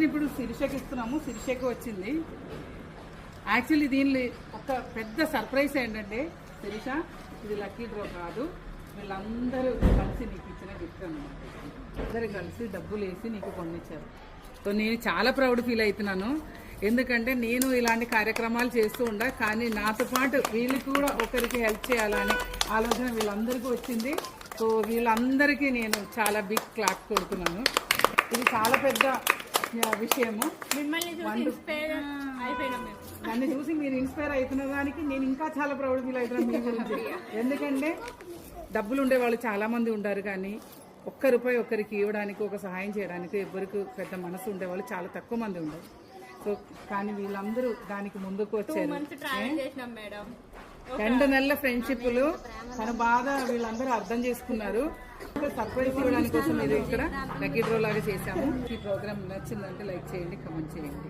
ఇప్పుడు శిరీషకి ఇస్తున్నాము. శిరీషకి వచ్చింది. యాక్చువల్లీ దీనిలో ఒక పెద్ద సర్ప్రైజ్ ఏంటంటే శిరీష, ఇది లక్కీ డ్రా కాదు, వీళ్ళందరూ కలిసి నీకు ఇచ్చిన గిఫ్ట్ అన్నమాట. అందరూ కలిసి డబ్బులు వేసి నీకు కొనిచ్చారు. సో నేను చాలా ప్రౌడ్ ఫీల్ అవుతున్నాను. ఎందుకంటే నేను ఇలాంటి కార్యక్రమాలు చేస్తూ ఉండా, కానీ నాతో పాటు వీళ్ళు కూడా ఒకరికి హెల్ప్ చేయాలని ఆలోచన వీళ్ళందరికీ వచ్చింది. సో వీళ్ళందరికీ నేను చాలా బిగ్ క్లాప్ కొడుతున్నాను. ఇది చాలా పెద్ద విషయము. నన్ను చూసి మీరు ఇన్స్పైర్ అవుతున్న దానికి నేను ఇంకా చాలా ప్రౌడ్ ఫీల్ అవుతున్నాను మీ గురించి. ఎందుకంటే డబ్బులు ఉండే వాళ్ళు చాలా మంది ఉంటారు, కానీ ఒక్క రూపాయి ఒకరికి ఇవ్వడానికి, ఒక సహాయం చేయడానికి ఎవరికి పెద్ద మనసు ఉండేవాళ్ళు చాలా తక్కువ మంది ఉండరు. సో కానీ వీళ్ళందరూ దానికి ముందుకు వచ్చారు. 2 నెలల ఫ్రెండ్షిప్లు తన బాధ వీళ్ళందరూ అర్థం చేసుకున్నారు. సర్ప్రైజ్ ఇవ్వడానికి కోసం ఇది ఇక్కడ లక్కీ డ్రా లాగా చేశాము. ఈ ప్రోగ్రామ్ నచ్చిందంటే లైక్ చేయండి, కమెంట్ చేయండి.